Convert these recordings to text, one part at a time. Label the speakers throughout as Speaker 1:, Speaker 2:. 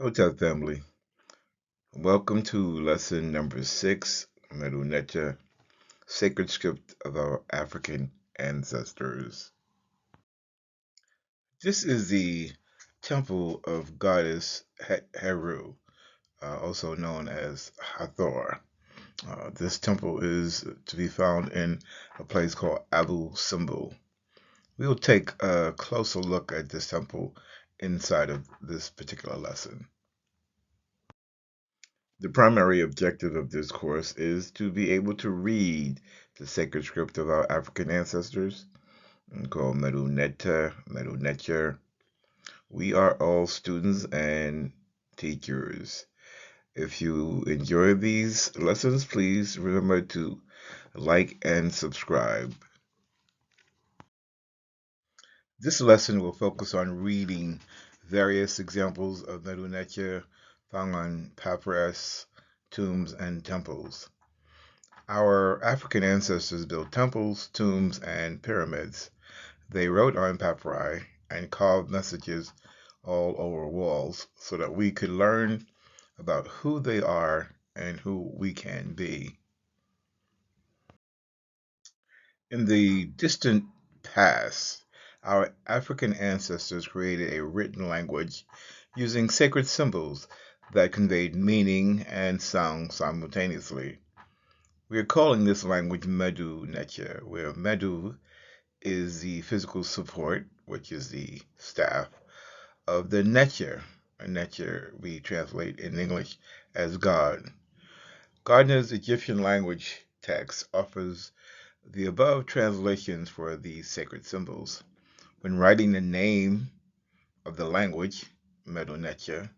Speaker 1: Hotel family, welcome to lesson number 6, Medu Sacred Script of Our African Ancestors. This is the temple of goddess Heru, also known as Hathor. This temple is to be found in a place called Abu Simbel. We'll take a closer look at this temple inside of this particular lesson. The primary objective of this course is to be able to read the sacred script of our African ancestors, called Medu Neter. We are all students and teachers. If you enjoy these lessons, please remember to like and subscribe. This lesson will focus on reading various examples of Medu Neter found on papyrus, tombs, and temples. Our African ancestors built temples, tombs, and pyramids. They wrote on papyri and carved messages all over walls so that we could learn about who they are and who we can be. In the distant past, our African ancestors created a written language using sacred symbols that conveyed meaning and sound simultaneously. We are calling this language Medu Neter, where Medu is the physical support, which is the staff, of the Neter. Neter we translate in English as God. Gardner's Egyptian language text offers the above translations for these sacred symbols. When writing the name of the language, Medu Neter,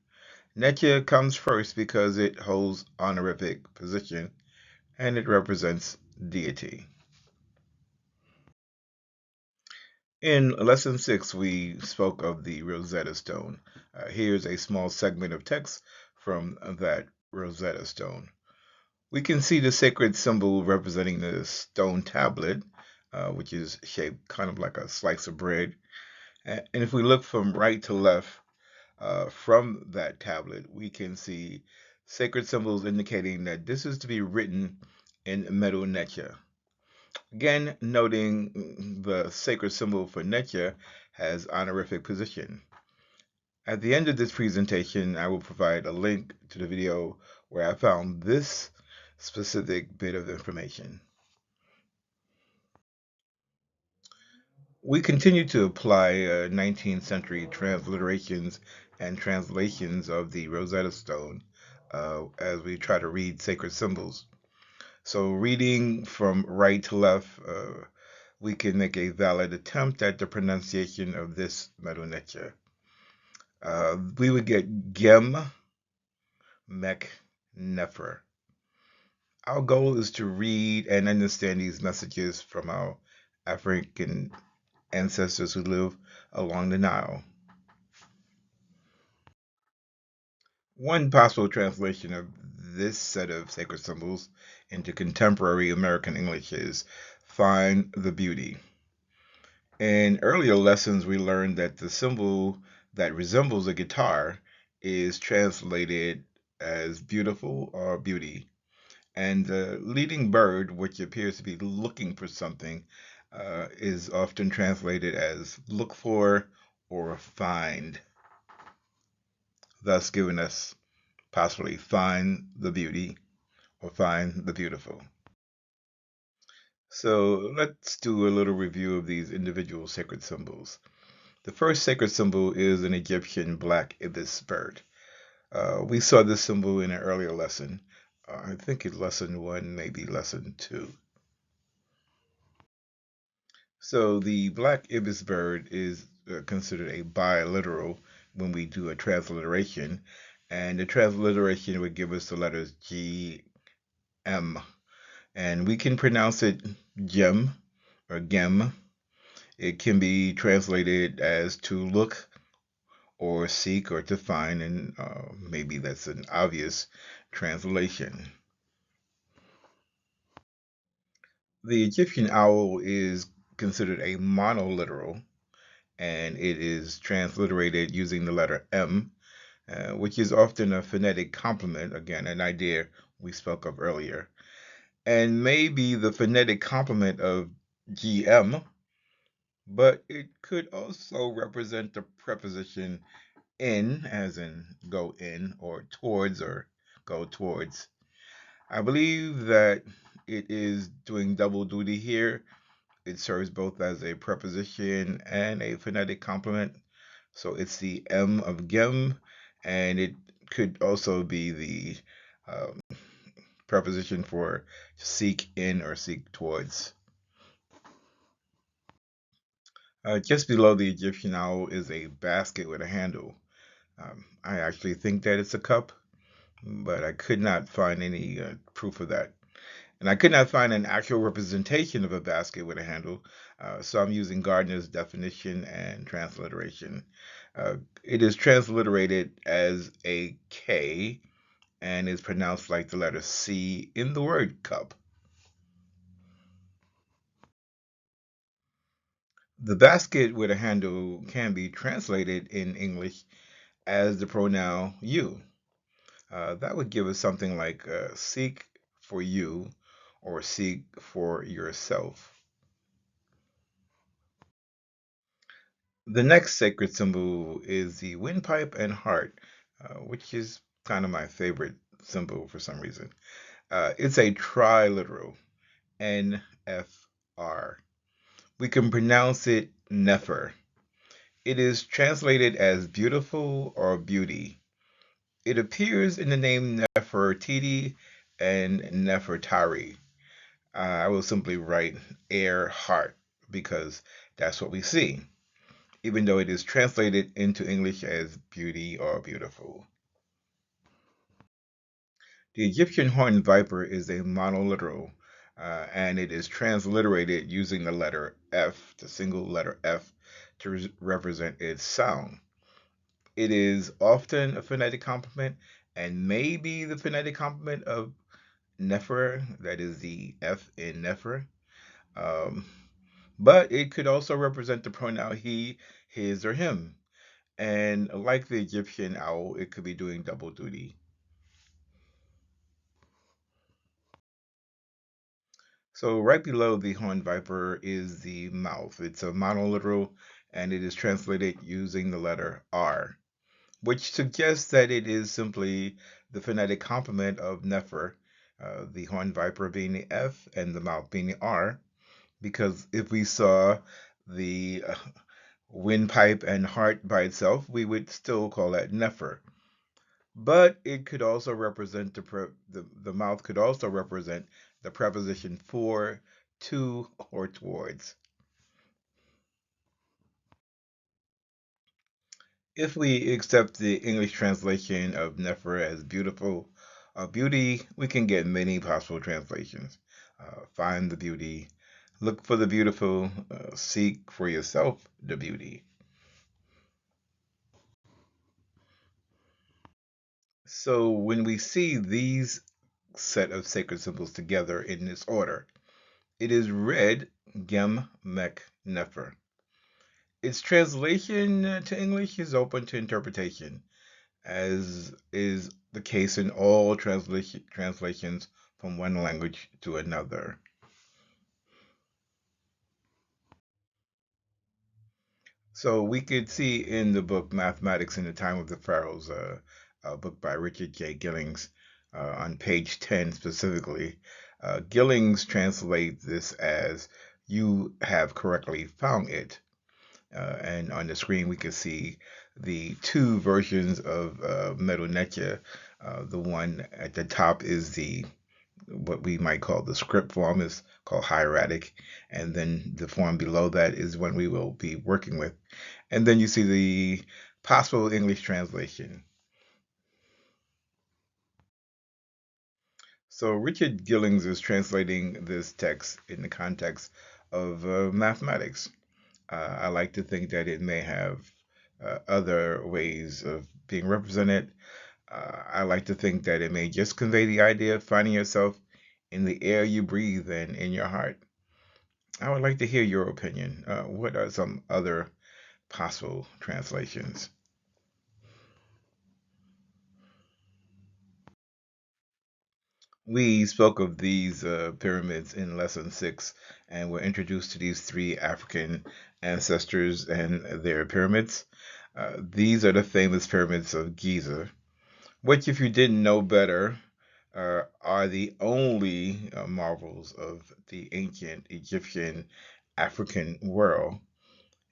Speaker 1: Neter comes first because it holds honorific position and it represents deity. In lesson 6, we spoke of the Rosetta Stone. Here's a small segment of text from that Rosetta Stone. We can see the sacred symbol representing the stone tablet, which is shaped kind of like a slice of bread. And if we look from right to left from that tablet, we can see sacred symbols indicating that this is to be written in Medu Neter. Again, noting the sacred symbol for Neter has honorific position. At the end of this presentation, I will provide a link to the video where I found this specific bit of information. We continue to apply 19th century transliterations and translations of the Rosetta Stone as we try to read sacred symbols. So reading from right to left, we can make a valid attempt at the pronunciation of this Medu Neter. We would get Gem Mek Nefer. Our goal is to read and understand these messages from our African ancestors who live along the Nile. One possible translation of this set of sacred symbols into contemporary American English is find the beauty. In earlier lessons, we learned that the symbol that resembles a guitar is translated as beautiful or beauty. And the leading bird, which appears to be looking for something, is often translated as look for or find, thus giving us possibly find the beauty or find the beautiful. So let's do a little review of these individual sacred symbols. The first sacred symbol is an Egyptian black ibis bird. We saw this symbol in an earlier lesson. I think it's lesson 1, maybe lesson 2. So the black ibis bird is considered a biliteral when we do a transliteration, and the transliteration would give us the letters G, M, and we can pronounce it gem or gem. It can be translated as to look or seek or to find, and maybe that's an obvious translation. The Egyptian owl is considered a monoliteral, and it is transliterated using the letter M. which is often a phonetic complement, again, an idea we spoke of earlier, and maybe the phonetic complement of GM, but it could also represent the preposition in, as in go in, or go towards. I believe that it is doing double duty here. It serves both as a preposition and a phonetic complement. So it's the M of gem, and it could also be the um, preposition for seek in or seek towards. Just below the Egyptian owl is a basket with a handle. I actually think that it's a cup, but I could not find any proof of that. And I could not find an actual representation of a basket with a handle, so I'm using Gardner's definition and transliteration. It is transliterated as a K and is pronounced like the letter C in the word cup. The basket with a handle can be translated in English as the pronoun you. That would give us something like seek for you or seek for yourself. The next sacred symbol is the windpipe and heart, which is kind of my favorite symbol for some reason. It's a triliteral, NFR. We can pronounce it Nefer. It is translated as beautiful or beauty. It appears in the name Nefertiti and Nefertari. I will simply write air heart because that's what we see, even though it is translated into English as beauty or beautiful. The Egyptian horned viper is a monoliteral, and it is transliterated using the letter F, the single letter F, to represent its sound. It is often a phonetic complement and maybe the phonetic complement of Nefer, that is the F in Nefer. Um, but it could also represent the pronoun he, his, or him. And like the Egyptian owl, it could be doing double duty. So right below the horned viper is the mouth. It's a monoliteral and it is translated using the letter R, which suggests that it is simply the phonetic complement of Nefer, the horned viper being the F and the mouth being the R, because if we saw the windpipe and heart by itself, we would still call that Nefer. But it could also represent the mouth could also represent the preposition for, to, or towards. If we accept the English translation of Nefer as beautiful, beauty, we can get many possible translations. Find the beauty, look for the beautiful, seek for yourself the beauty. So when we see these set of sacred symbols together in this order, it is read Gem Mek Nefer. Its translation to English is open to interpretation, as is the case in all translations from one language to another. So we could see in the book Mathematics in the Time of the Pharaohs, a book by Richard J. Gillings, on page 10 specifically, Gillings translates this as you have correctly found it. And on the screen, we can see the two versions of Medu Neter. The one at the top is the what we might call the script form is called hieratic, and then the form below that is one we will be working with. And then you see the possible English translation. So Richard Gillings is translating this text in the context of mathematics. I like to think that it may have other ways of being represented. I like to think that it may just convey the idea of finding yourself in the air you breathe and in your heart. I would like to hear your opinion. What are some other possible translations? We spoke of these pyramids in lesson 6, and we're introduced to these three African ancestors and their pyramids. These are the famous pyramids of Giza, which, if you didn't know better, are the only marvels of the ancient Egyptian African world.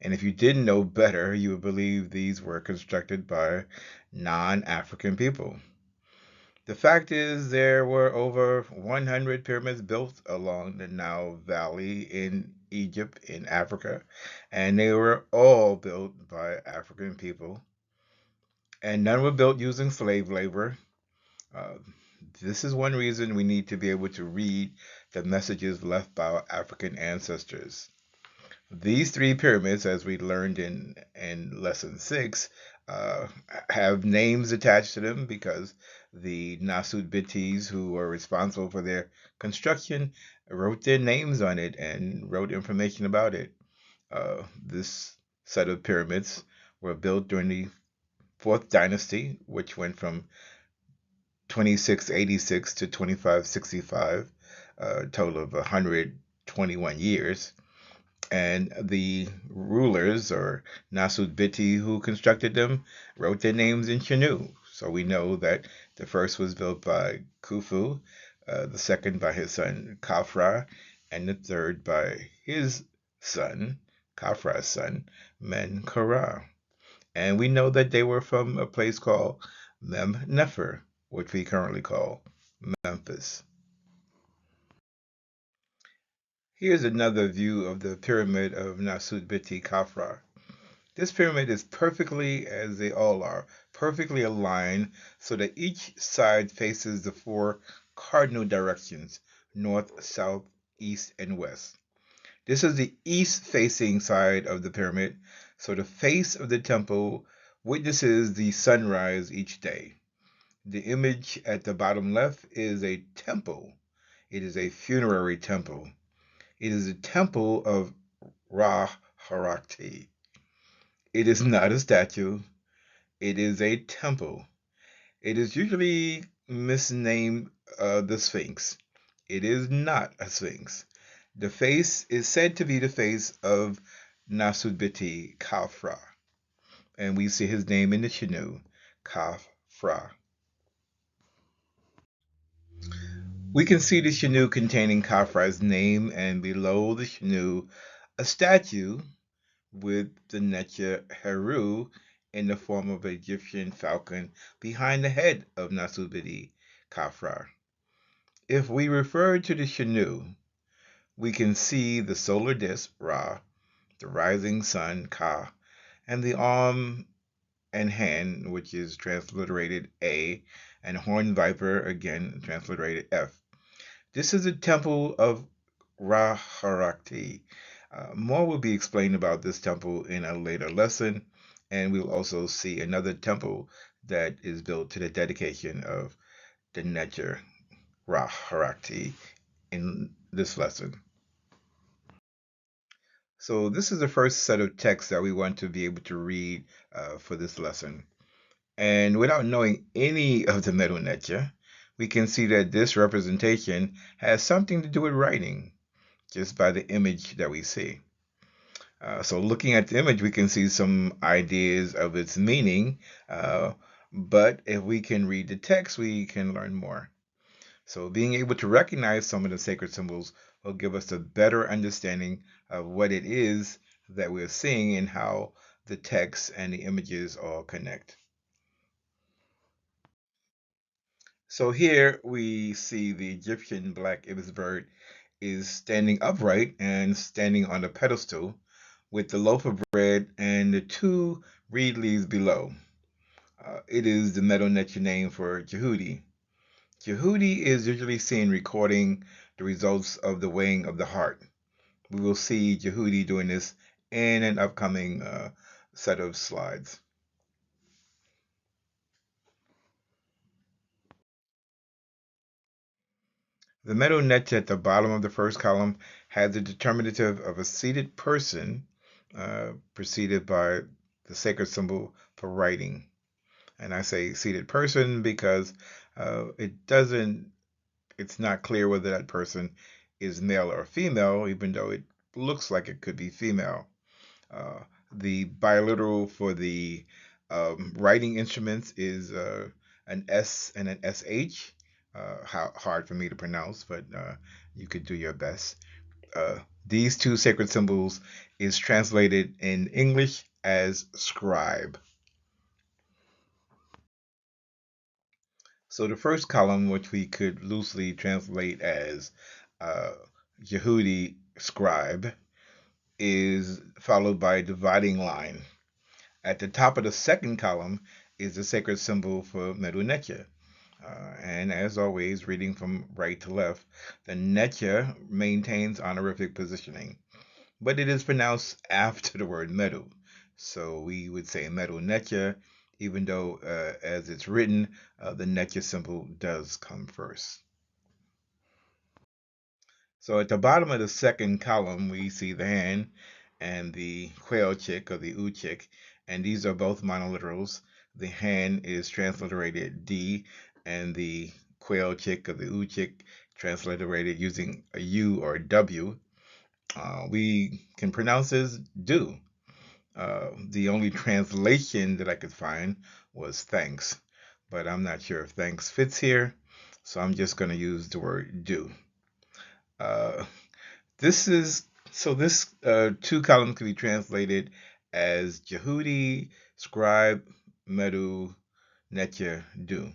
Speaker 1: And if you didn't know better, you would believe these were constructed by non African people. The fact is, there were over 100 pyramids built along the Nile Valley in Egypt, in Africa, and they were all built by African people, and none were built using slave labor. Uh, this is one reason we need to be able to read the messages left by our African ancestors. These three pyramids, as we learned in lesson 6, uh, have names attached to them because the Nasud Bitis, who were responsible for their construction, wrote their names on it and wrote information about it. This set of pyramids were built during the Fourth Dynasty, which went from 2686 to 2565, a total of 121 years. And the rulers, or Nasud Biti, who constructed them, wrote their names in Shanu. So we know that the first was built by Khufu, the second by his son Khafra, and the third by his son, Khafra's son, Menkaura. And we know that they were from a place called Mem Nefer, which we currently call Memphis. Here's another view of the pyramid of Nasud Biti Khafra. This pyramid is perfectly, as they all are, perfectly aligned so that each side faces the four cardinal directions: north, south, east, and west. This is the east facing side of the pyramid, so the face of the temple witnesses the sunrise each day. The image at the bottom left is a temple. It is a funerary temple. It is a temple of Ra Harakti. It is not a statue. It is a temple. It is usually misnamed the Sphinx. It is not a Sphinx. The face is said to be the face of Nasubiti Khafra, and we see his name in the Shinu, Khafra. We can see the Shinu containing Khafra's name, and below the Shinu, a statue with the Necha Heru in the form of an Egyptian falcon behind the head of Nasubidi Khafra. If we refer to the Shanu, we can see the solar disk, Ra, the rising sun, Ka, and the arm and hand, which is transliterated A, and horned viper, again transliterated F. This is a temple of Ra Harakti. More will be explained about this temple in a later lesson, and we'll also see another temple that is built to the dedication of the Necher Ra Harakti in this lesson. So this is the first set of texts that we want to be able to read for this lesson. And without knowing any of the Medu Neter, we can see that this representation has something to do with writing, just by the image that we see. So looking at the image, we can see some ideas of its meaning, but if we can read the text, we can learn more. So being able to recognize some of the sacred symbols will give us a better understanding of what it is that we're seeing and how the text and the images all connect. So here we see the Egyptian black ibis bird is standing upright and standing on a pedestal with the loaf of bread and the two reed leaves below. It is the Medu Neter name for Jehudi. Jehudi is usually seen recording the results of the weighing of the heart. We will see Jehudi doing this in an upcoming set of slides. The Medu Neter at the bottom of the first column has the determinative of a seated person preceded by the sacred symbol for writing. And I say seated person because it doesn't it's not clear whether that person is male or female, even though it looks like it could be female. Uh, the biliteral for the writing instruments is an S and an SH. Hard for me to pronounce, but you could do your best. Uh, these two sacred symbols is translated in English as scribe. So the first column, which we could loosely translate as uh, Yehudi scribe, is followed by a dividing line. At the top of the second column is the sacred symbol for Medu Neter. And as always, reading from right to left, the Neter maintains honorific positioning, but it is pronounced after the word Medu. So we would say Medu Neter, even though as it's written, the Neter symbol does come first. So at the bottom of the second column, we see the hand and the quail chick or the oo chick, and these are both monoliterals. The hand is transliterated D, and the quail chick or the oo chick transliterated using a U or a W. We can pronounce this do. The only translation that I could find was thanks, but I'm not sure if thanks fits here, so I'm just going to use the word do. Uh, this is so this two columns can be translated as Jehudi, scribe, Medu, Netya, do.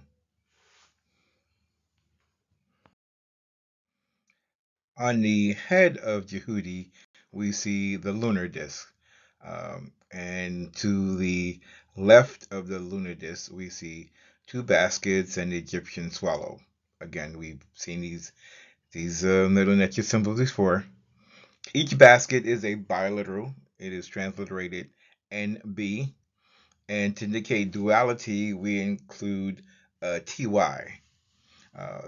Speaker 1: On the head of Jehudi, we see the lunar disk. And to the left of the lunar disk, we see two baskets and the Egyptian swallow. Again, we've seen these Medu Netya symbols before. Each basket is a biliteral. It is transliterated NB. And to indicate duality, we include TY.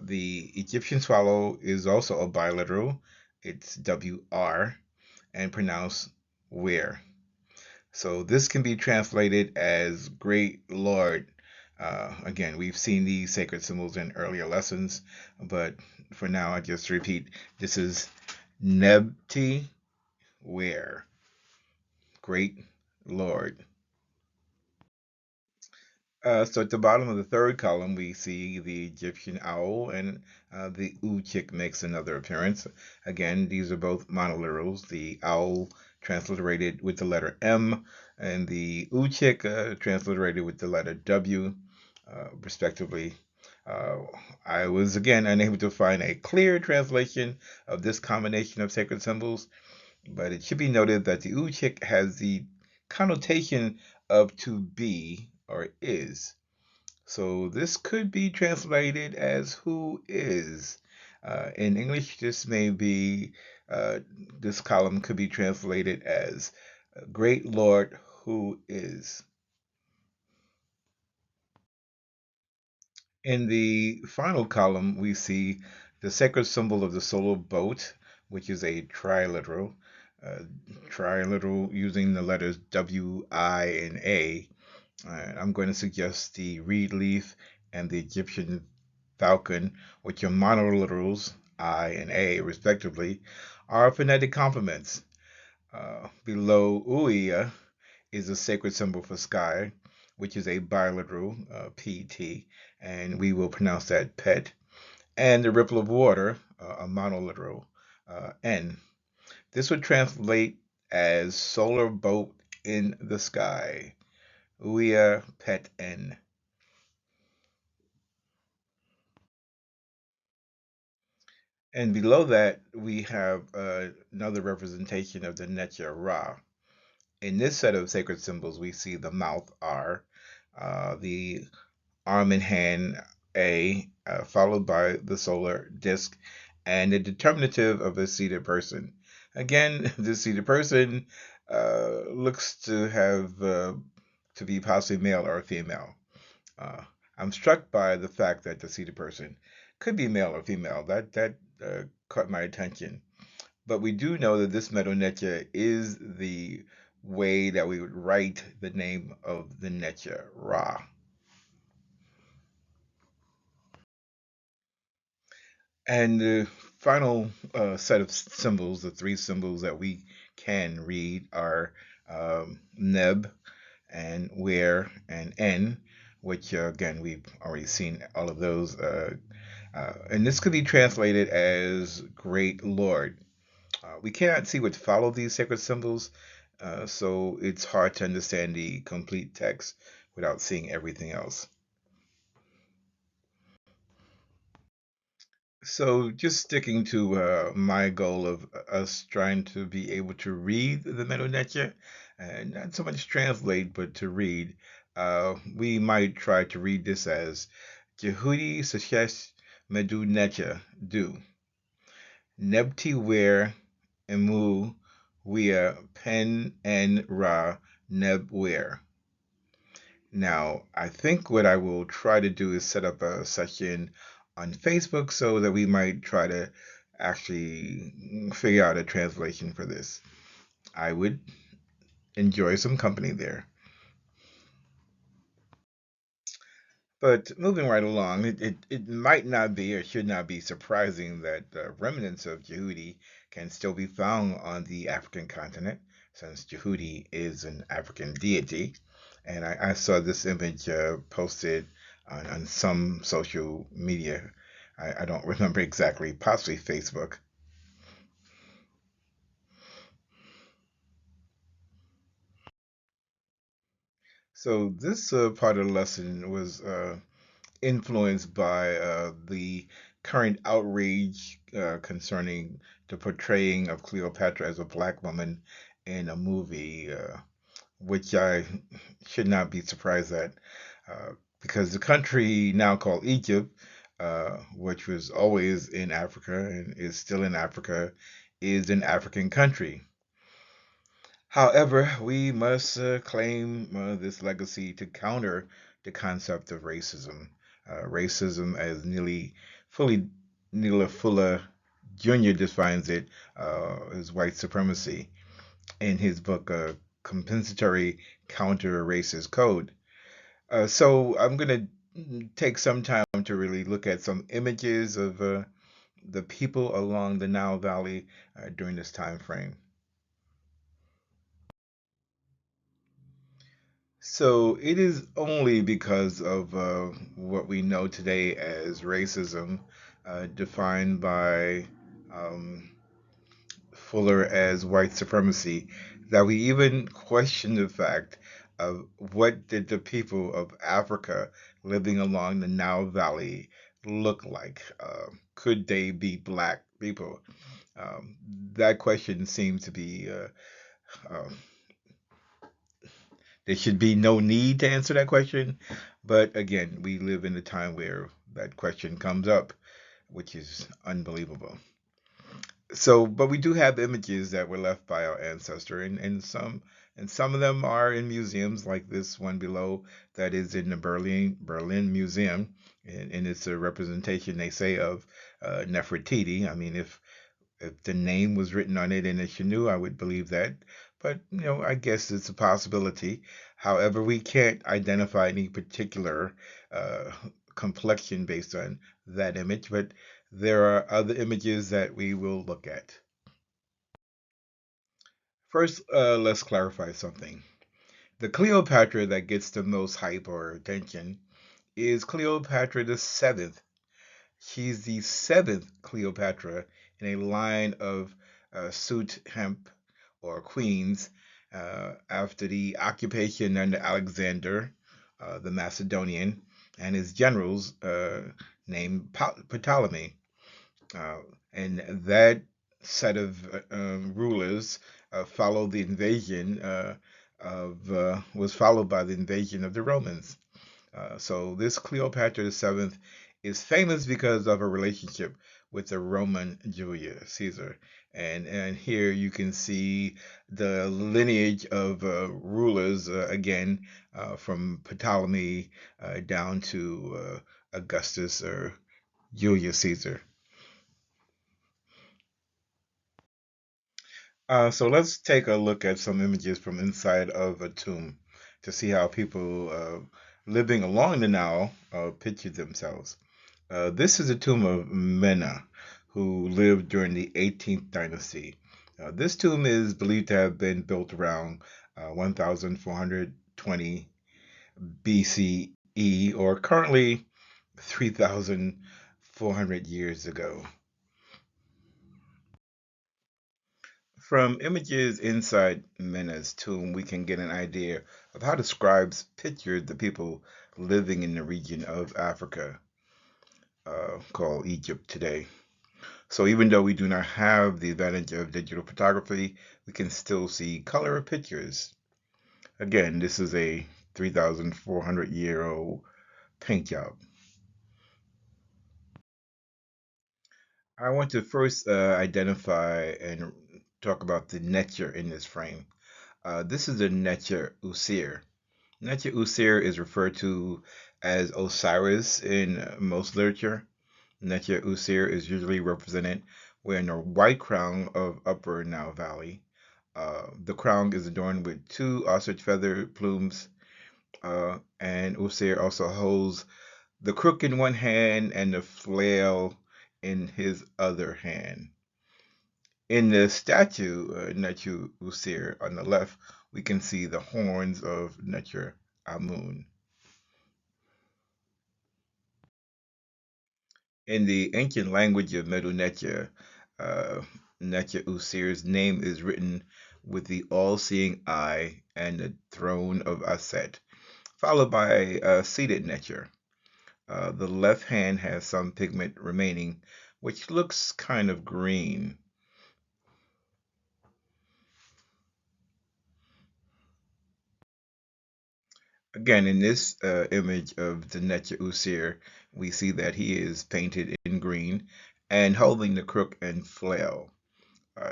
Speaker 1: The Egyptian swallow is also a biliteral. It's WR and pronounced where. So this can be translated as Great Lord. Again, we've seen these sacred symbols in earlier lessons, but for now, I just repeat this is Nebti where. Great Lord. So at the bottom of the third column, we see the Egyptian owl, and the Uchik makes another appearance. Again, these are both monoliterals. The owl transliterated with the letter M, and the Uchik transliterated with the letter W, respectively. Uh, I was again unable to find a clear translation of this combination of sacred symbols, but it should be noted that the Uchik has the connotation of to be or is. So this could be translated as who is. In English, uh, this column could be translated as Great Lord who is. In the final column, we see the sacred symbol of the solar boat, which is a triliteral. Uh, Triliteral using the letters W, I, and A. I'm going to suggest the reed leaf and the Egyptian falcon, which are monoliterals, I and A respectively, are phonetic complements. Below Uia is a sacred symbol for sky, which is a biliteral, PT, and we will pronounce that pet. And the ripple of water, a monoliteral, N. This would translate as solar boat in the sky. Uia pet N. And below that, we have another representation of the Necha Ra. In this set of sacred symbols, we see the mouth R, the arm and hand A, followed by the solar disk, and the determinative of a seated person. Again, the seated person looks to have to be possibly male or female. Uh, I'm struck by the fact that the seated person could be male or female. That caught my attention. But we do know that this Medo is the way that we would write the name of the Necha, Ra. And the final set of symbols, the three symbols that we can read are Neb and Where and N, which again, we've already seen all of those. And this could be translated as Great Lord. We cannot see what follow these sacred symbols, so it's hard to understand the complete text without seeing everything else. So, just sticking to my goal of us trying to be able to read the Medu Neter, and not so much translate, but to read, we might try to read this as Jehudi Sashesh Medu Neter Du. Nebti Wer Emu Wea Pen en Ra Neb Wer. Now, I think what I will try to do is set up a session on Facebook so that we might try to actually figure out a translation for this. I would enjoy some company there. But moving right along, it might not be or should not be surprising that remnants of Jehudi can still be found on the African continent, since Jehudi is an African deity. And I saw this image posted on some social media. I don't remember exactly, possibly Facebook. So this part of the lesson was influenced by the current outrage concerning the portraying of Cleopatra as a black woman in a movie, which I should not be surprised at, uh, because the country now called Egypt, which was always in Africa and is still in Africa, is an African country. However, we must claim this legacy to counter the concept of racism. Racism, as Neely Fuller Jr. defines it, is white supremacy in his book, Compensatory Counter Racist Code. So I'm going to take some time to really look at some images of the people along the Nile Valley during this time frame. So it is only because of what we know today as racism, defined by um, Fuller as white supremacy, that we even question the fact of what did the people of Africa living along the Nile Valley look like? Could they be black people? Um, that question seems to be uh, there should be no need to answer that question. But again, we live in a time where that question comes up, which is unbelievable. So, but we do have images that were left by our ancestor, and some of them are in museums, like this one below that is in the Berlin Museum, and it's a representation, they say, of Nefertiti. I mean, if the name was written on it in a Shanu, I would believe that. But, I guess it's a possibility. However, we can't identify any particular uh, complexion based on that image, but there are other images that we will look at. First, let's clarify something. The Cleopatra that gets the most hype or attention is Cleopatra the Seventh. She's the seventh Cleopatra in a line of suit hemp or queens after the occupation under Alexander the Macedonian and his generals named Ptolemy. Uh, and that set of rulers followed the invasion was followed by the invasion of the Romans. So this Cleopatra the Seventh is famous because of her relationship with the Roman Julius Caesar, and here you can see the lineage of rulers again from Ptolemy down to Augustus or Julius Caesar. So let's take a look at some images from inside of a tomb to see how people living along the Nile pictured themselves. This is the tomb of Mena, who lived during the 18th dynasty. This tomb is believed to have been built around 1420 BCE, or currently 3,400 years ago. From images inside Mena's tomb, we can get an idea of how the scribes pictured the people living in the region of Africa called Egypt today. So even though we do not have the advantage of digital photography, we can still see color pictures. Again, this is a 3,400-year-old paint job. I want to first identify and talk about the Netcher in this frame. This is the Netcher Usir. Netcher Usir is referred to as Osiris in most literature. Netcher Usir is usually represented wearing a white crown of Upper Nile Valley. The crown is adorned with two ostrich feather plumes, and Usir also holds the crook in one hand and the flail in his other hand. In the statue, Nechu Usir, on the left, we can see the horns of Necher Amun. In the ancient language of Middle Necher, uh, Necher Usir's name is written with the all-seeing eye and the throne of Aset, followed by a seated Necher. The left hand has some pigment remaining, which looks kind of green. Again, in this image of the Necher Usir, we see that he is painted in green and holding the crook and flail.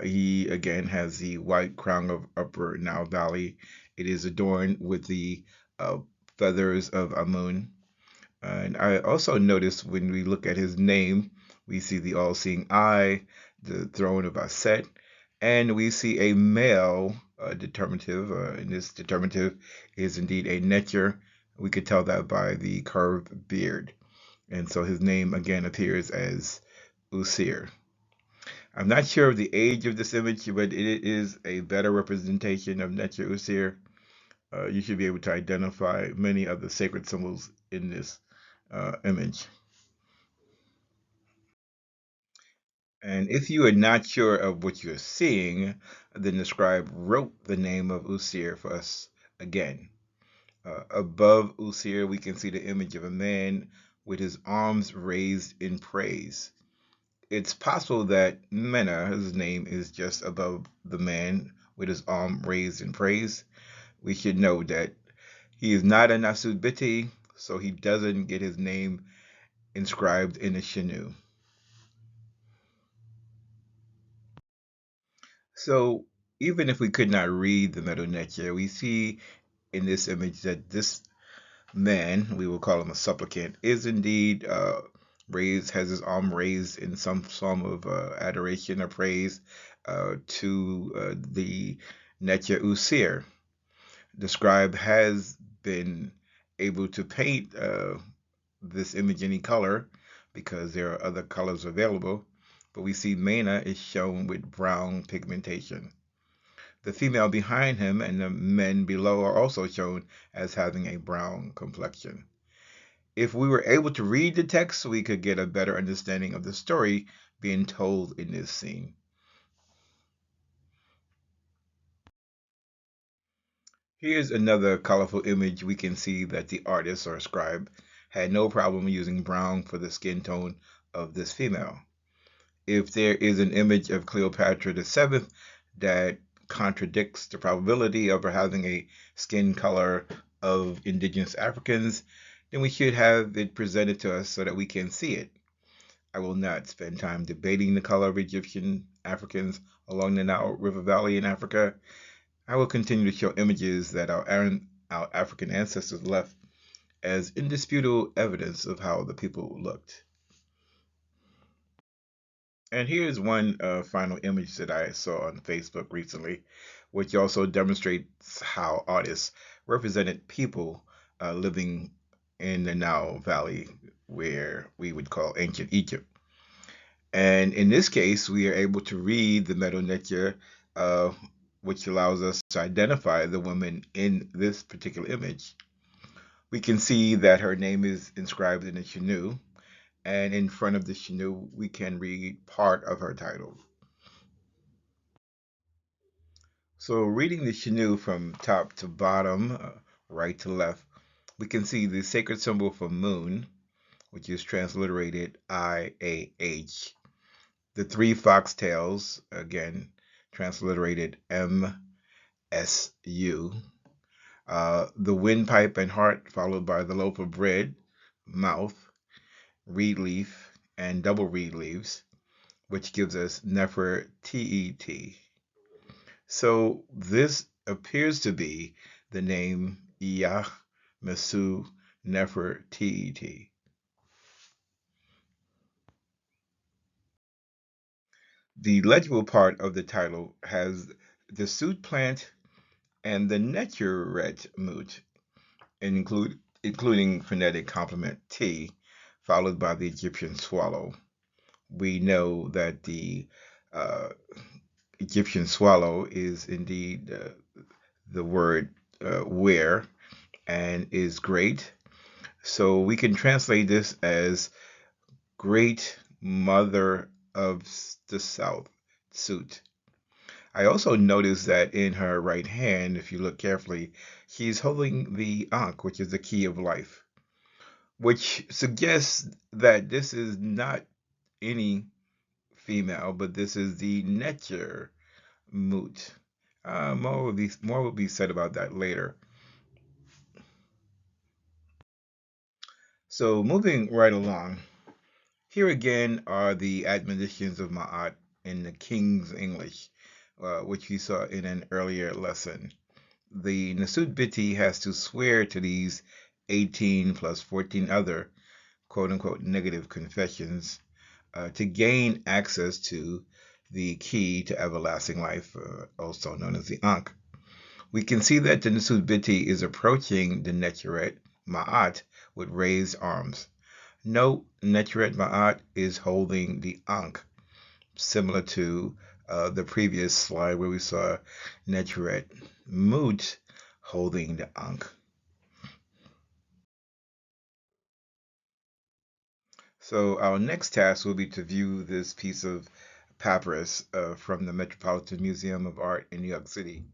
Speaker 1: He again has the white crown of Upper Nile Valley. It is adorned with the uh, feathers of Amun. And I also noticed when we look at his name, we see the all seeing eye, the throne of Aset, and we see a male determinative. And this determinative is indeed a Netcher. We could tell that by the curved beard. And so his name again appears as Usir. I'm not sure of the age of this image, but it is a better representation of Netcher Usir. You should be able to identify many of the sacred symbols in this image. And if you are not sure of what you're seeing, then the scribe wrote the name of Usir for us again. Above Usir, we can see the image of a man with his arms raised in praise. It's possible that Mena, his name, is just above the man with his arm raised in praise. We should know that he is not a Nasubiti, so he doesn't get his name inscribed in a Shinu. So even if we could not read the Meadow Necker, we see in this image that this man, we will call him a supplicant, is indeed raised, has his arm raised in some form of adoration or praise to the Necher Usir. The scribe has been able to paint this image any color because there are other colors available, but we see Mena is shown with brown pigmentation. The female behind him and the men below are also shown as having a brown complexion. If we were able to read the text, we could get a better understanding of the story being told in this scene. Here's another colorful image. We can see that the artist or scribe had no problem using brown for the skin tone of this female. If there is an image of Cleopatra the Seventh that contradicts the probability of her having a skin color of indigenous Africans, then we should have it presented to us so that we can see it. I will not spend time debating the color of Egyptian Africans along the Nile River Valley in Africa. I will continue to show images that our African ancestors left as indisputable evidence of how the people looked. And here's one final image that I saw on Facebook recently, which also demonstrates how artists represented people living in the Nile Valley. where we would call ancient Egypt. And in this case, we are able to read the Medu Neter, uh, which allows us to identify the woman in this particular image. We can see that her name is inscribed in the Shinu, and in front of the Shinu, we can read part of her title. So, reading the Shinu from top to bottom, right to left, we can see the sacred symbol for moon, which is transliterated IAH. The three foxtails, again, transliterated MSU. The windpipe and heart, followed by the loaf of bread, mouth, reed leaf, and double reed leaves, which gives us Nefertiti. So this appears to be the name Yah Mesu Nefertiti. The legible part of the title has the suit plant and the Neturaret moot, including phonetic complement T, followed by the Egyptian swallow. We know that the uh, Egyptian swallow is indeed the word where and is great. So we can translate this as great mother of the South suit. I also noticed that in her right hand, if you look carefully, she's holding the Ankh, which is the key of life, which suggests that this is not any female, but this is the Netcher moot. More will be said about that later. So moving right along, here again are the admonitions of Ma'at in the King's English, which we saw in an earlier lesson. The Nasut Biti has to swear to these 18 plus 14 other quote unquote negative confessions to gain access to the key to everlasting life, also known as the Ankh. We can see that the Nasut Biti is approaching the Nechuret Ma'at with raised arms. Note, Nechuret Ma'at is holding the Ankh, similar to the previous slide where we saw Nechuret Mut holding the Ankh. So our next task will be to view this piece of papyrus from the Metropolitan Museum of Art in New York City.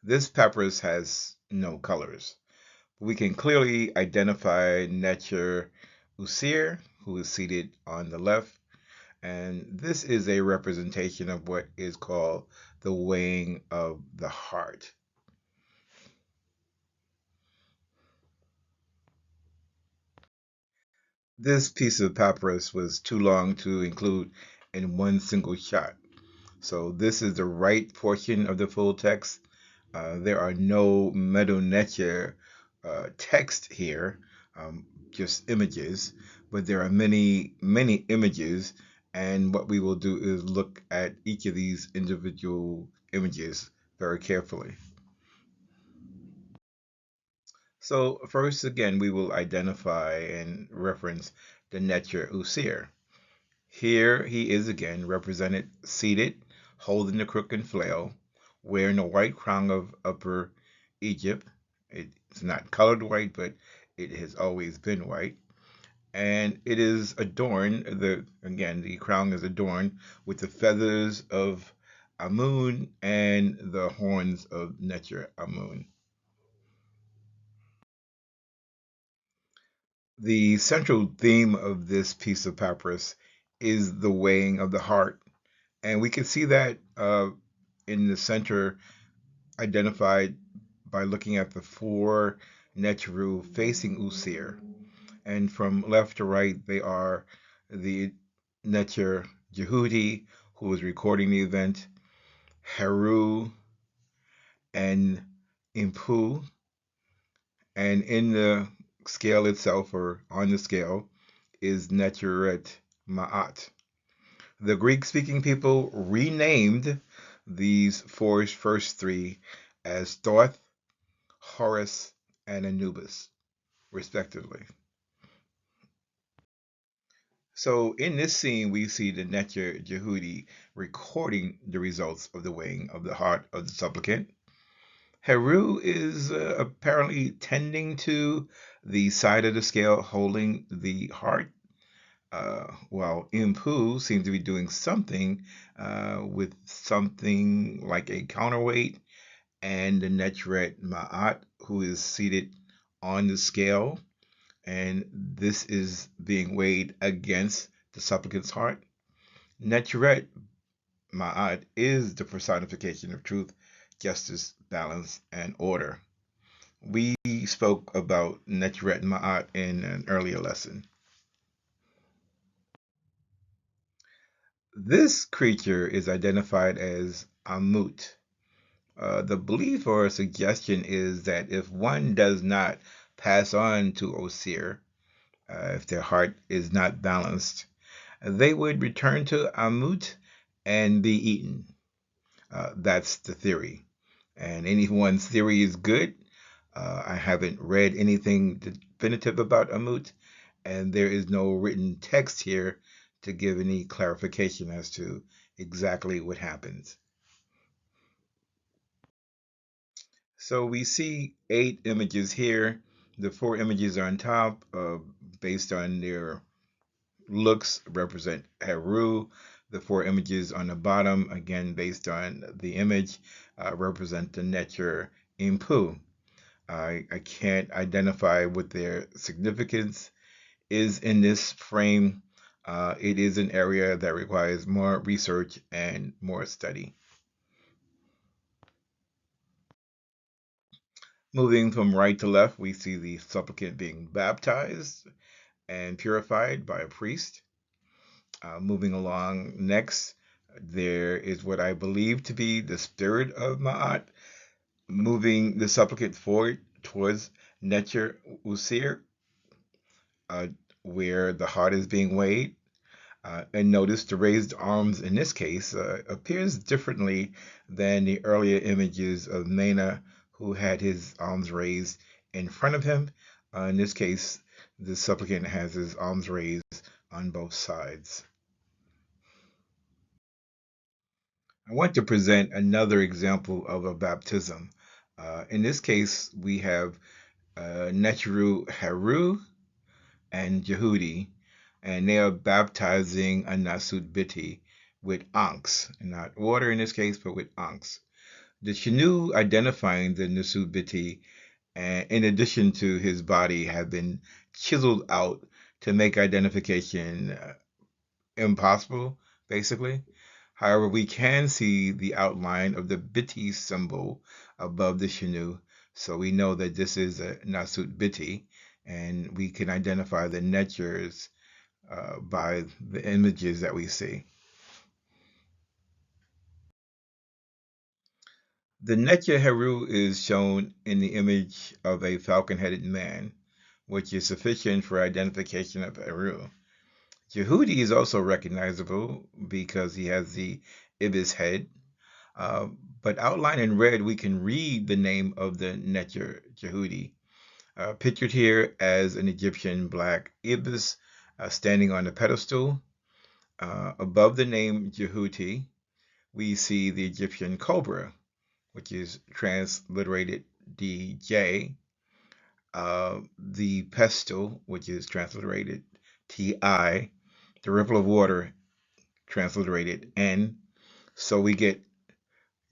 Speaker 1: This papyrus has no colors. We can clearly identify Necher Usir, who is seated on the left, and this is a representation of what is called the weighing of the heart. This piece of papyrus was too long to include in one single shot. So this is the right portion of the full text. There are no Medonecher text here, just images, but there are many, many images. And what we will do is look at each of these individual images very carefully. So first, again, we will identify and reference the Netcher Usir. Here he is again represented seated, holding the crook and flail, wearing a white crown of Upper Egypt. It's not colored white, but it has always been white. And it is adorned, the crown is adorned with the feathers of Amun and the horns of Necher Amun. The central theme of this piece of papyrus is the weighing of the heart. And we can see that in the center, identified by looking at the four Netru facing Usir. And from left to right, they are the Netcher Jehudi, who was recording the event, Heru, and Impu. And in the scale itself, or on the scale, is Netcheret Ma'at. The Greek speaking people renamed these four first three as Thoth, Horus, and Anubis, respectively. So in this scene, we see the Netjer Jehudi recording the results of the weighing of the heart of the supplicant. Heru is apparently tending to the side of the scale holding the heart, while Impu seems to be doing something with something like a counterweight, and the Netret Ma'at, who is seated on the scale, and this is being weighed against the supplicant's heart. Netret Ma'at is the personification of truth, justice, balance, and order. We spoke about Netret Ma'at in an earlier lesson. This creature is identified as Amut. The belief or suggestion is that if one does not pass on to Osir, if their heart is not balanced, they would return to Amut and be eaten. That's the theory. And anyone's theory is good. I haven't read anything definitive about Amut, and there is no written text here to give any clarification as to exactly what happens. So we see 8 images here. The 4 images on top, based on their looks, represent Heru. The 4 images on the bottom, again based on the image, represent the Netcher Impu. I can't identify what their significance is in this frame. It is an area that requires more research and more study. Moving from right to left, we see the supplicant being baptized and purified by a priest. Moving along next, there is what I believe to be the spirit of Ma'at, moving the supplicant forward towards Netcher Usir, uh, where the heart is being weighed. And notice the raised arms in this case appears differently than the earlier images of Mena, who had his arms raised in front of him. In this case, the supplicant has his arms raised on both sides. I want to present another example of a baptism. In this case, we have Necheru Heru and Jehudi, and they are baptizing a Nasut Biti with ankhs, not water in this case, but with ankhs. The Shinu identifying the Nasut Biti, in addition to his body, have been chiseled out to make identification impossible, basically. However, we can see the outline of the Biti symbol above the Shinu, so we know that this is a Nasut Biti, and we can identify the netchers by the images that we see. The Netya Heru is shown in the image of a falcon-headed man, which is sufficient for identification of Heru. Jehudi is also recognizable because he has the ibis head, uh, but outlined in red, we can read the name of the Netjer Jehudi, pictured here as an Egyptian black ibis standing on a pedestal. Above the name Jehuti, we see the Egyptian cobra, which is transliterated DJ, the pestle, which is transliterated TI, the ripple of water, transliterated N. So we get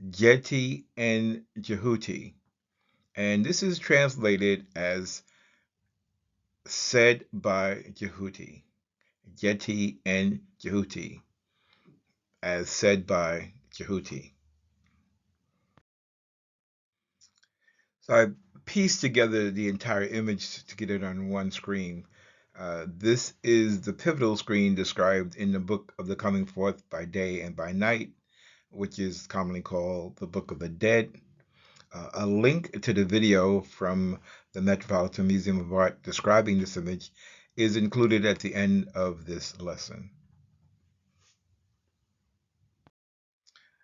Speaker 1: Jeti and Jehuti. And this is translated as said by Jehuti. Jeti and Jehuti, as said by Jehuti. So I pieced together the entire image to get it on one screen. This is the pivotal screen described in the Book of the Coming Forth by Day and by Night, which is commonly called the Book of the Dead. A link to the video from the Metropolitan Museum of Art describing this image is included at the end of this lesson.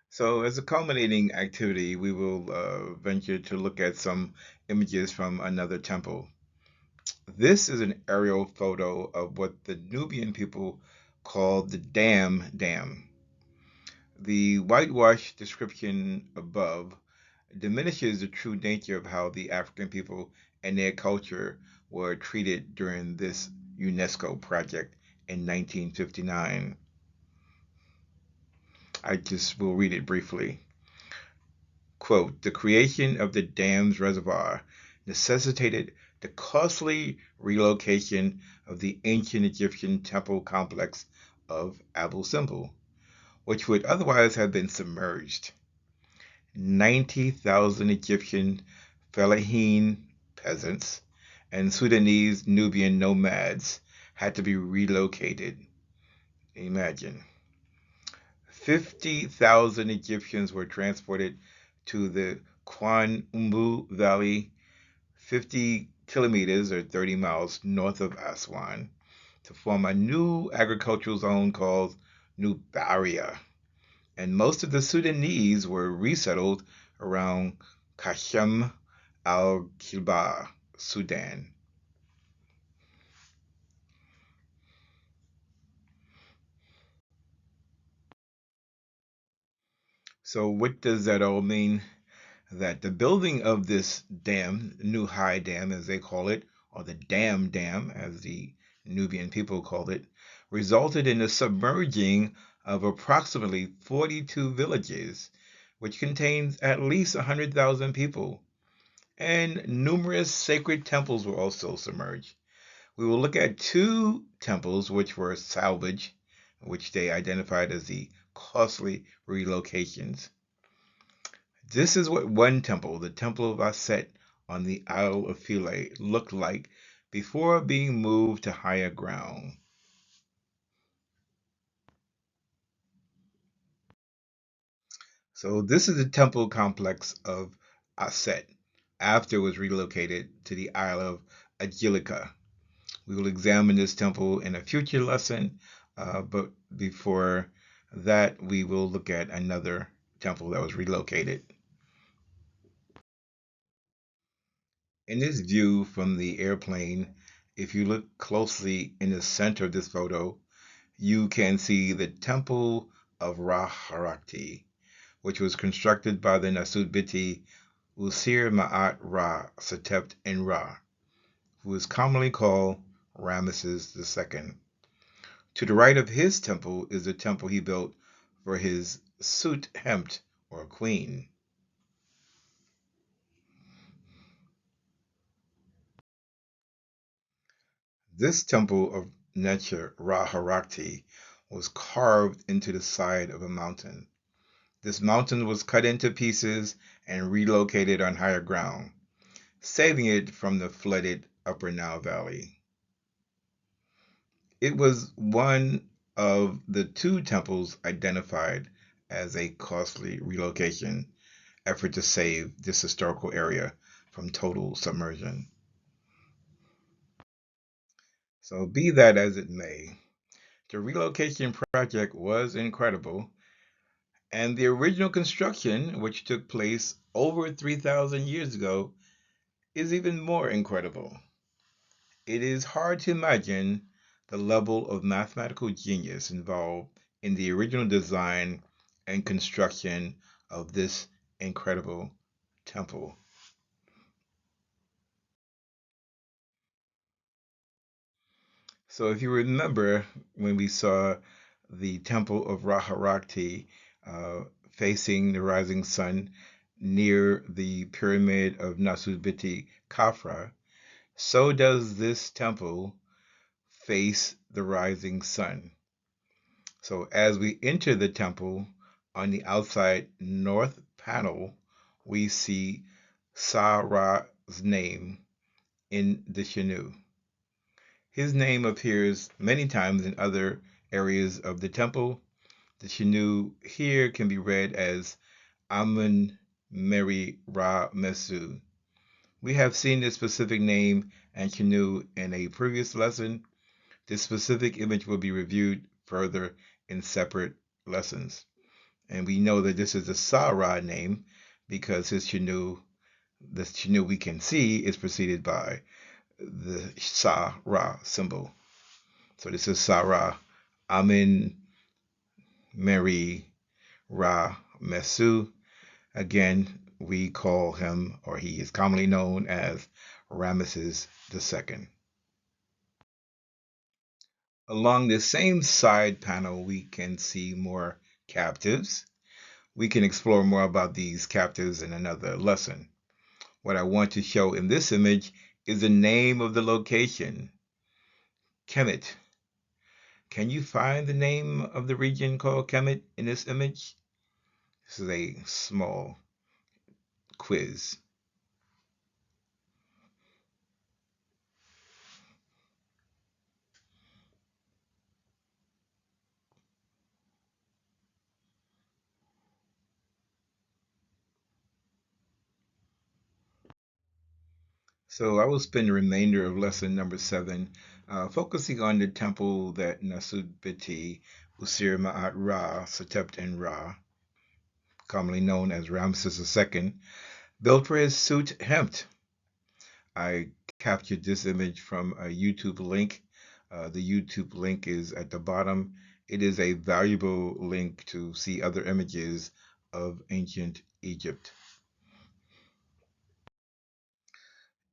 Speaker 1: So as a culminating activity, we will venture to look at some images from another temple. This is an aerial photo of what the Nubian people called the Dam. The whitewash description above diminishes the true nature of how the African people and their culture were treated during this UNESCO project in 1959. I just will read it briefly. Quote, the creation of the dam's reservoir necessitated the costly relocation of the ancient Egyptian temple complex of Abu Simbel, which would otherwise have been submerged. 90,000 Egyptian fellahin peasants and Sudanese Nubian nomads had to be relocated. Imagine. 50,000 Egyptians were transported to the Kwan Umbu Valley, 50 kilometers or 30 miles north of Aswan, to form a new agricultural zone called Nubaria. And most of the Sudanese were resettled around Kashem al Kilba, Sudan. So, what does that all mean? That the building of this dam, New High Dam as they call it, or the Dam as the Nubian people called it, resulted in the submerging of approximately 42 villages, which contains at least 100,000 people. And numerous sacred temples were also submerged. We will look at two temples which were salvaged, which they identified as the costly relocations. This is what one temple, the Temple of Aset on the Isle of Philae, looked like before being moved to higher ground. So this is the temple complex of Aset after it was relocated to the Isle of Agilica. We will examine this temple in a future lesson, but before that, we will look at another temple that was relocated. In this view from the airplane, if you look closely in the center of this photo, you can see the Temple of Ra Harakti, which was constructed by the Nasudbiti Usir Ma'at Ra Setept en Ra, who is commonly called Ramesses II. To the right of his temple is the temple he built for his Sut Hempt, or queen. This temple of Necher Ra Harakti was carved into the side of a mountain. This mountain was cut into pieces and relocated on higher ground, saving it from the flooded Upper Nile Valley. It was one of the two temples identified as a costly relocation effort to save this historical area from total submersion. So, be that as it may, the relocation project was incredible, and the original construction, which took place over 3,000 years ago, is even more incredible. It is hard to imagine the level of mathematical genius involved in the original design and construction of this incredible temple. So, if you remember when we saw the temple of Raharakti facing the rising sun near the pyramid of Nasubiti Khafra, so does this temple face the rising sun. So as we enter the temple on the outside north panel, we see Sa-Ra's name in the Shinu. His name appears many times in other areas of the temple. The Shinu here can be read as Amun Meri Ra Mesu. We have seen this specific name and Shinu in a previous lesson. This specific image will be reviewed further in separate lessons. And we know that this is the Sa-Ra name because his Shinu, the Shinu we can see, is preceded by the Sa-Ra symbol. So this is Sa-Ra. Amin Mary Ra Mesu. Again, we call him, or he is commonly known as Ramesses II. Along the same side panel, we can see more captives. We can explore more about these captives in another lesson. What I want to show in this image is the name of the location, Kemet. Can you find the name of the region called Kemet in this image? This is a small quiz. So I will spend the remainder of lesson number 7 focusing on the temple that Nasudbiti Usir Ma'at Ra Satept and Ra, commonly known as Ramses II, built for his suit Hempt. I captured this image from a YouTube link. The YouTube link is at the bottom. It is a valuable link to see other images of ancient Egypt.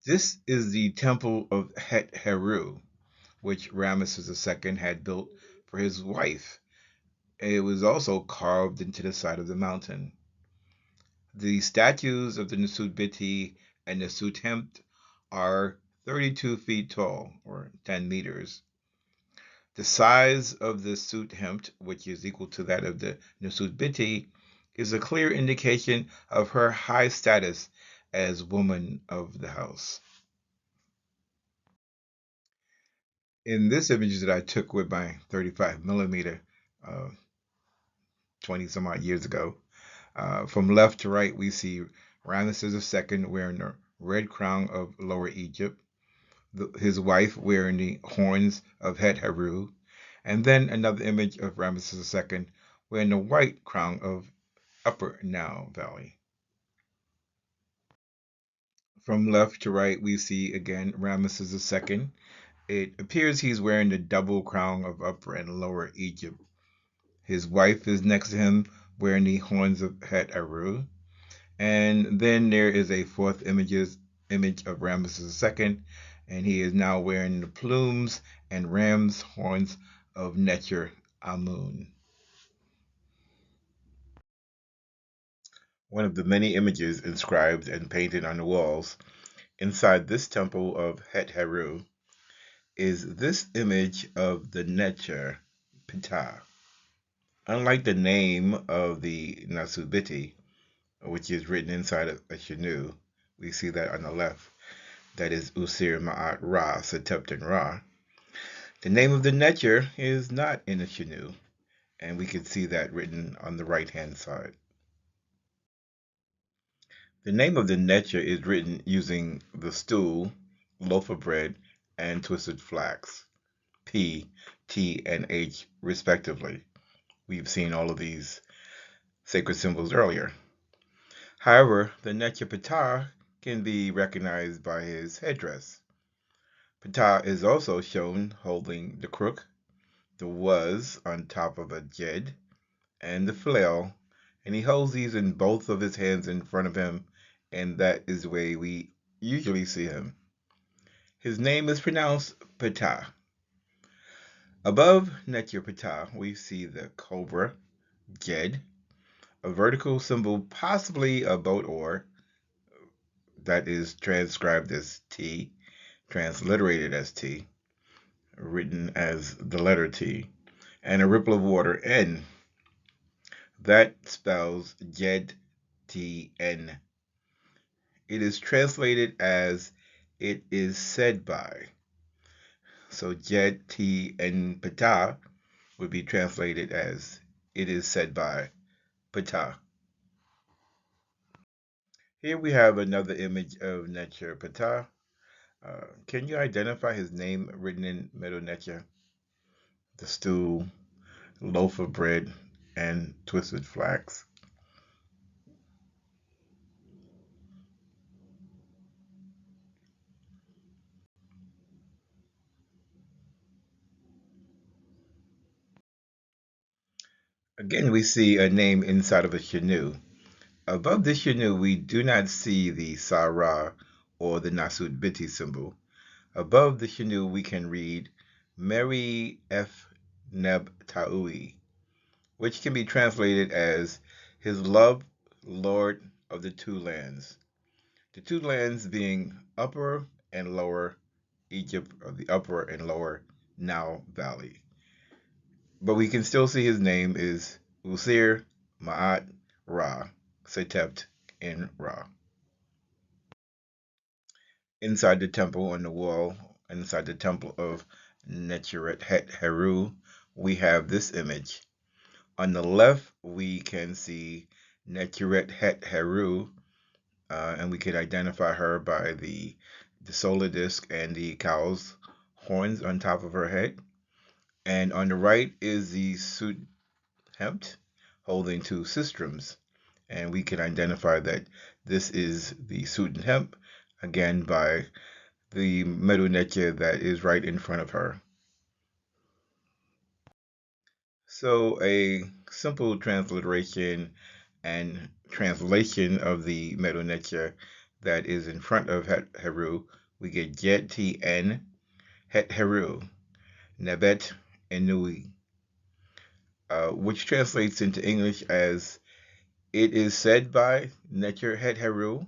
Speaker 1: This is the temple of Het Heru, which Ramesses II had built for his wife. It was also carved into the side of the mountain. The statues of the Nasut and Nasut are 32 feet tall, or 10 meters. The size of the Sut which is equal to that of the Nasut is a clear indication of her high status as woman of the house. In this image that I took with my 35 millimeter 20 some odd years ago, from left to right, we see Ramesses II wearing the red crown of Lower Egypt, his wife wearing the horns of Het Heru, and then another image of Ramesses II wearing the white crown of Upper Nile Valley. From left to right, we see again Ramesses II. It appears he's wearing the double crown of Upper and Lower Egypt. His wife is next to him wearing the horns of Het Heru. And then there is a fourth image of Ramesses II, and he is now wearing the plumes and ram's horns of Necher Amun. One of the many images inscribed and painted on the walls inside this temple of Het Heru is this image of the Necher Ptah. Unlike the name of the Nasubiti, which is written inside of a Shanu, we see that on the left. That is Usir Ma'at Ra Sateptan Ra. The name of the Necher is not in the Shanu, and we can see that written on the right hand side. The name of the Necher is written using the stool, loaf of bread, and twisted flax, P, T, and H, respectively. We've seen all of these sacred symbols earlier. However, the Necher Ptah can be recognized by his headdress. Ptah is also shown holding the crook, the was on top of a jed, and the flail, and he holds these in both of his hands in front of him, and that is the way we usually see him. His name is pronounced Ptah. Above Necher Ptah, we see the cobra, jed, a vertical symbol, possibly a boat oar, that is transcribed as T, transliterated as T, written as the letter T, and a ripple of water, N. That spells Jed T-N. It is translated as it is said by. So Jed T-N Ptah would be translated as it is said by Ptah. Here we have another image of Necher Ptah. Can you identify his name written in Middle Necher? The stool, loaf of bread, and twisted flax. Again, we see a name inside of a Shanu. Above the Shanu, we do not see the Sarah or the Nasut Biti symbol. Above the Shanu, we can read Mary F. Neb Taui, which can be translated as His Love, Lord of the Two Lands. The two lands being Upper and Lower Egypt, or the Upper and Lower Nile Valley. But we can still see his name is Usir Ma'at Ra, Setept in Ra. Inside the temple on the wall, inside the temple of Necheret Het Heru, we have this image. On the left, we can see Necheret Het Heru, and we can identify her by the solar disk and the cow's horns on top of her head. And on the right is the Sut Hempt holding two sistrums. And we can identify that this is the Sut Hemp, again by the metal Medunetya that is right in front of her. So a simple transliteration and translation of the metal Medunetya that is in front of Heru, we get Jet Tn Het Heru, Nebet Enui, which translates into English as it is said by Necher Het Heru,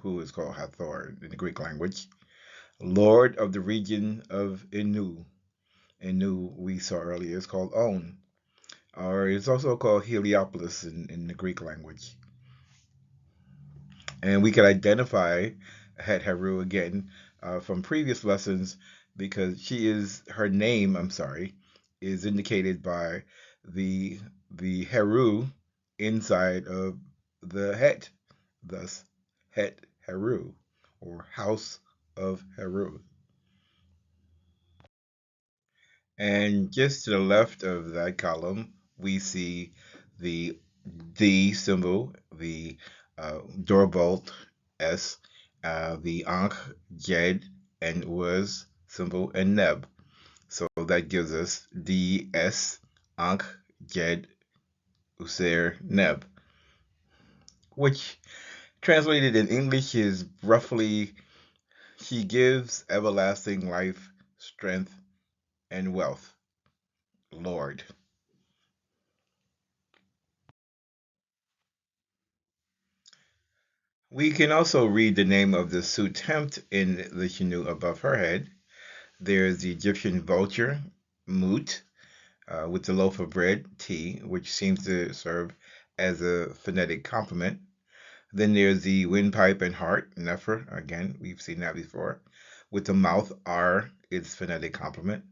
Speaker 1: who is called Hathor in the Greek language, Lord of the region of Inu. Inu, we saw earlier, is called On, or it's also called Heliopolis in the Greek language. And we can identify Het Heru again from previous lessons because her name, I'm sorry, is indicated by the Heru inside of the Het, thus Het Heru, or House of Heru. And just to the left of that column, we see the D symbol, the Dorbolt S, the Ankh, Jed, and was symbol, and Neb. So that gives us DS, Ankh, Jed, Usair, Neb, which translated in English is roughly, He gives everlasting life, strength, and wealth, Lord. We can also read the name of the Sutemt in the Shinu above her head. There's the Egyptian vulture, Mut, with the loaf of bread, T, which seems to serve as a phonetic complement. Then there's the windpipe and heart, Nefer, again, we've seen that before, with the mouth, R, its phonetic complement.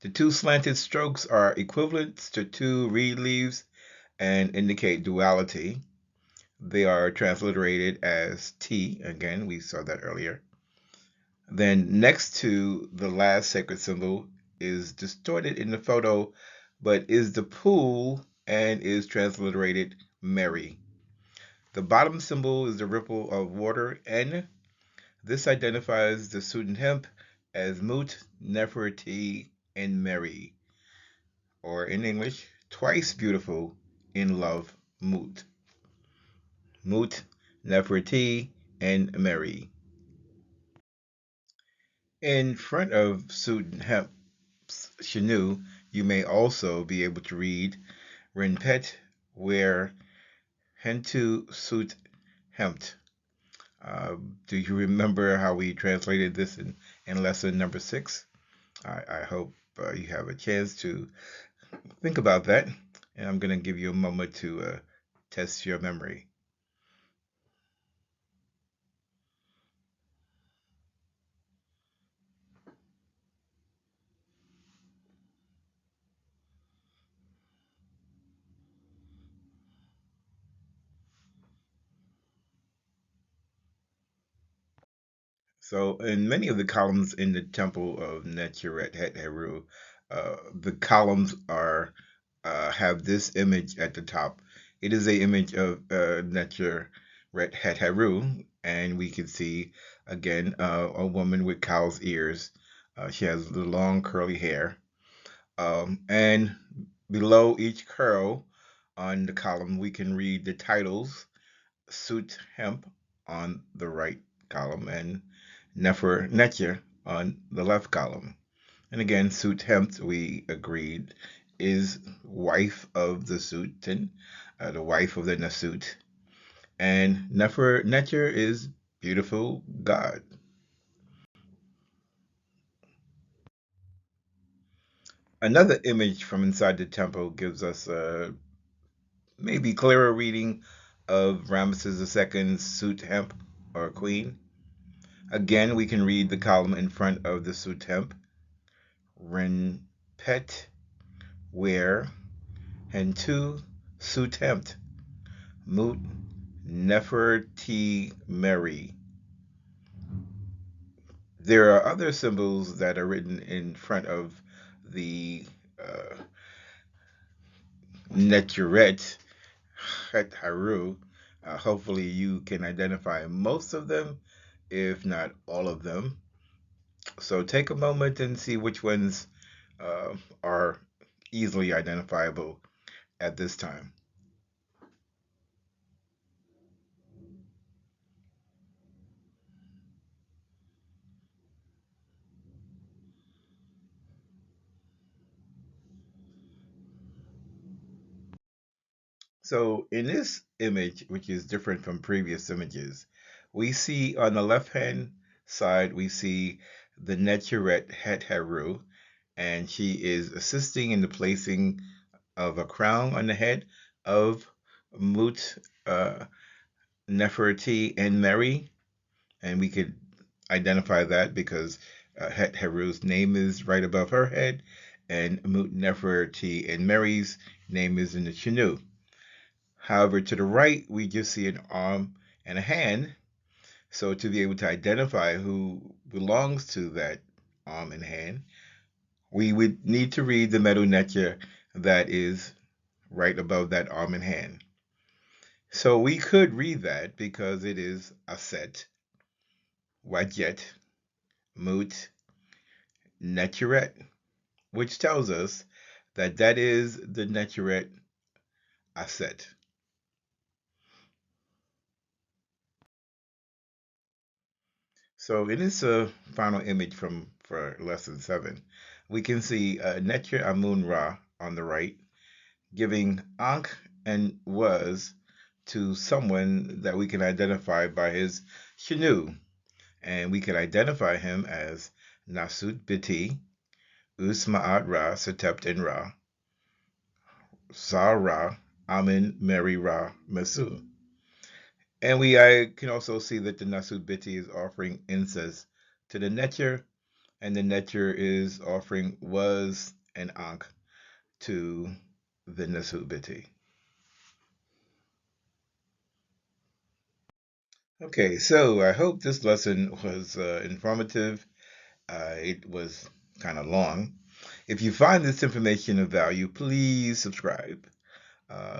Speaker 1: The two slanted strokes are equivalents to two reed leaves and indicate duality. They are transliterated as T. Again, we saw that earlier. Then next to the last sacred symbol is distorted in the photo, but is the pool and is transliterated Mary. The bottom symbol is the ripple of water N. This identifies the student hemp as Mut, Nefertiti, and Mary, or in English, twice beautiful in love, Mut. Mut, Nefertiti, and Mary. In front of Sudenhep's Shanu, you may also be able to read Renpet, where Hentu Sut Hempt. Do you remember how we translated this in lesson number 6? I hope you have a chance to think about that, and I'm going to give you a moment to test your memory. So, in many of the columns in the temple of Necheret Het Heru, the columns are have this image at the top. It is a image of Necheret Het Heru, and we can see again a woman with cow's ears. She has the long curly hair, and Below each curl on the column, we can read the titles: Suit Hemp on the right column and Nefer Netjer on the left column. And again, Suit Hemp, we agreed, is wife of the Suitin, the wife of the Nasut. And Nefer Netjer is beautiful God. Another image from inside the temple gives us a maybe clearer reading of Ramesses II's Suit Hemp or Queen. Again, we can read the column in front of the Suit Hemp. Ren Pet, Where, and two Suit Hemp, Mut Neferti Mary. There are other symbols that are written in front of the Neturet Het Haru. Hopefully, you can identify most of them, if not all of them. So take a moment and see which ones are easily identifiable at this time. So in this image, which is different from previous images, we see on the left-hand side, we see the Neturet Het Heru, and she is assisting in the placing of a crown on the head of Mut Neferti and Mary, and we could identify that because Het Heru's name is right above her head, and Mut Neferti and Mary's name is in the Chinu. However, to the right, we just see an arm and a hand. So to be able to identify who belongs to that arm and hand, we would need to read the Medu Neter that is right above that arm and hand. So we could read that because it is Aset, Wajet, Mut, Neteret, which tells us that that is the Neteret Aset. So in this final image from for lesson 7, we can see Neter Amun Ra on the right, giving Ankh and was to someone that we can identify by his Shinu, and we can identify him as Nasut Biti, Usma'at Ra, Setept and Ra, Zar Ra, Amin, Mary Ra, Mesu. And we can also see that the Nasut Biti is offering incense to the Neter, and the Neter is offering was and Ankh to the Nasut Biti. Okay, so I hope this lesson was informative. It was kind of long. If you find this information of value, please subscribe.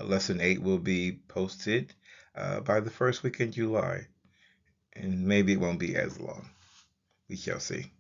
Speaker 1: Lesson 8 will be posted by the first week in July, and maybe it won't be as long. We shall see.